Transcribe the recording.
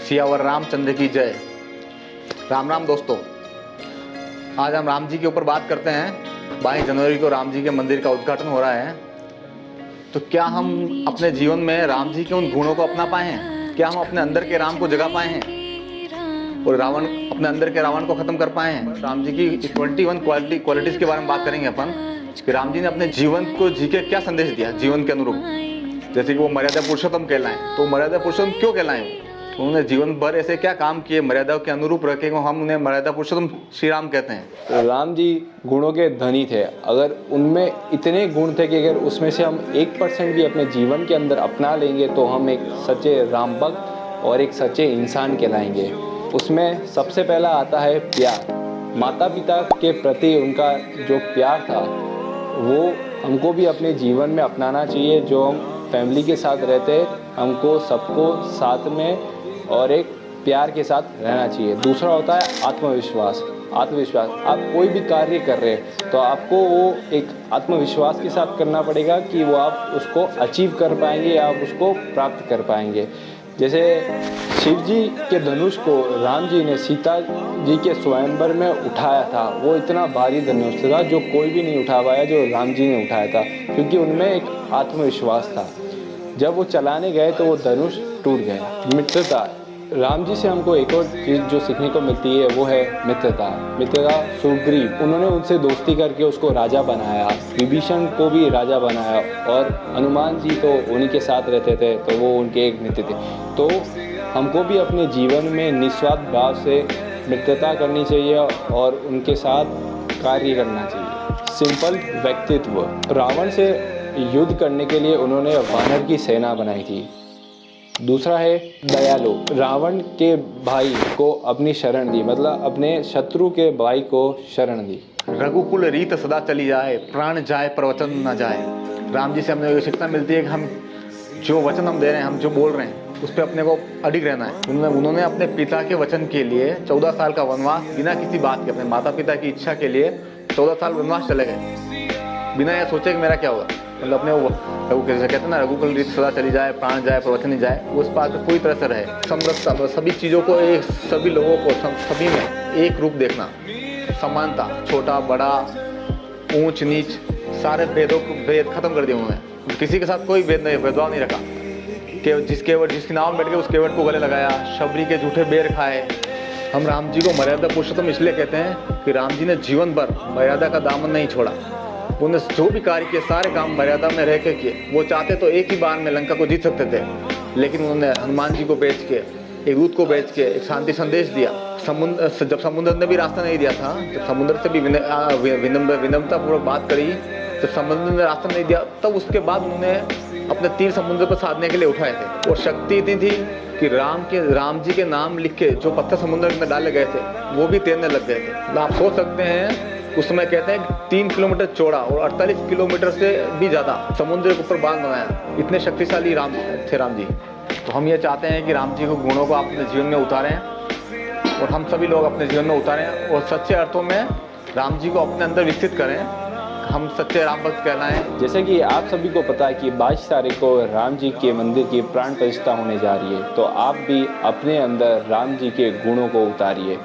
सियावर रामचंद्र की जय। राम राम दोस्तों, आज हम राम जी के ऊपर बात करते हैं। 22 जनवरी को राम जी के मंदिर का उद्घाटन हो रहा है। तो क्या हम अपने जीवन में राम जी के उन गुणों को अपना पाए हैं? क्या हम अपने अंदर के राम को जगा पाए हैं और अपने अंदर के रावण को खत्म कर पाए हैं? राम जी की 21 क्वालिटीज के बारे में बात करेंगे अपन कि राम जी ने अपने जीवन को जी के क्या संदेश दिया जीवन के अनुरूप। जैसे कि वो मर्यादा पुरुषोत्तम कहलाएं, तो मर्यादा पुरुषोत्तम क्यों कहलाएं? उन्होंने जीवन भर ऐसे क्या काम किए मर्यादा के अनुरूप रखे को हम उन्हें मर्यादा पुरुषोत्तम श्री राम कहते हैं। तो राम जी गुणों के धनी थे। अगर उनमें इतने गुण थे कि अगर उसमें से हम 1% भी अपने जीवन के अंदर अपना लेंगे तो हम एक सच्चे राम भक्त और एक सच्चे इंसान कहलाएंगे। उसमें सबसे पहला आता है प्यार। माता पिता के प्रति उनका जो प्यार था वो हमको भी अपने जीवन में अपनाना चाहिए। जो हम फैमिली के साथ रहते हैं हमको सबको साथ में और एक प्यार के साथ रहना चाहिए। दूसरा होता है आत्मविश्वास। आप कोई भी कार्य कर रहे हैं तो आपको वो एक आत्मविश्वास के साथ करना पड़ेगा कि वो आप उसको अचीव कर पाएंगे या आप उसको प्राप्त कर पाएंगे। जैसे शिव जी के धनुष को राम जी ने सीता जी के स्वयंवर में उठाया था, वो इतना भारी धनुष था जो कोई भी नहीं उठा पाया जो राम जी ने उठाया था, क्योंकि उनमें एक आत्मविश्वास था। जब वो चलाने गए तो वो धनुष टूट गया। मित्रता, राम जी से हमको एक और चीज़ जो सीखने को मिलती है वो है मित्रता। सुग्रीव, उन्होंने उनसे दोस्ती करके उसको राजा बनाया। विभीषण को भी राजा बनाया और हनुमान जी तो उन्हीं के साथ रहते थे तो वो उनके एक मित्र थे। तो हमको भी अपने जीवन में निस्वार्थ भाव से मित्रता करनी चाहिए और उनके साथ कार्य करना चाहिए। सिंपल व्यक्तित्व, रावण से युद्ध करने के लिए उन्होंने वानर की सेना बनाई थी। दूसरा है दयालु, रावण के भाई को अपनी शरण दी, मतलब अपने शत्रु के भाई को शरण दी। रघुकुल रीत सदा चली जाए, प्राण जाए पर वचन न जाए। राम जी से हमें ये शिक्षा मिलती है कि हम जो वचन हम दे रहे हैं, हम जो बोल रहे हैं उस पर अपने को अडिग रहना है। उन्होंने अपने पिता के वचन के लिए 14 साल का वनवास बिना किसी बात के, अपने माता पिता की इच्छा के लिए 14 साल वनवास चले गए बिना ये सोचे कि मेरा क्या होगा। मतलब अपने वो कहते हैं ना, रघुकुल रीत सदा चली जाए, प्राण जाए पर वचन नहीं जाए, उस बात पे पूरी तरह से रहे। समरसता, सभी चीज़ों को एक, सभी लोगों को सभी में एक रूप देखना, समानता, छोटा बड़ा ऊंच नीच सारे भेद खत्म कर दिए उन्होंने। किसी के साथ कोई भेदभाव नहीं रखा। जिसकी नाव में बैठ के उस केवट को गले लगाया, शबरी के झूठे बेर खाए। हम राम जी को मर्यादा पुरुषोत्तम इसलिए कहते हैं कि राम जी ने जीवन भर मर्यादा का दामन नहीं छोड़ा। उन्होंने जो भी कार्य किए सारे काम मर्यादा में रह के किए। वो चाहते तो एक ही बार में लंका को जीत सकते थे, लेकिन उन्होंने हनुमान जी को बेच के, एक दूत को बेच के एक शांति संदेश दिया। जब समुद्र ने भी रास्ता नहीं दिया था, जब समुद्र से भी विनम्रता पूर्वक बात करी, जब समुद्र ने रास्ता नहीं दिया तब उसके बाद उन्होंने अपने तीर समुद्र को साधने के लिए उठाए थे। और शक्ति इतनी थी कि राम जी के नाम लिख के जो पत्थर समुद्र में डाले गए थे वो भी तैरने लग गए थे। आप सोच सकते हैं उस समय कहते हैं 3 किलोमीटर चौड़ा और 48 किलोमीटर से भी ज़्यादा समुद्र के ऊपर बांध बनाया। इतने शक्तिशाली राम जी। तो हम ये चाहते हैं कि राम जी के गुणों को आप अपने जीवन में उतारें और हम सभी लोग अपने जीवन में उतारें और सच्चे अर्थों में राम जी को अपने अंदर विकसित करें। हम सच्चे राम भक्त कहलाएं। जैसे कि आप सभी को पता है कि 22 तारीख को राम जी के मंदिर की प्राण प्रतिष्ठा होने जा रही है, तो आप भी अपने अंदर राम जी के गुणों को उतारिए।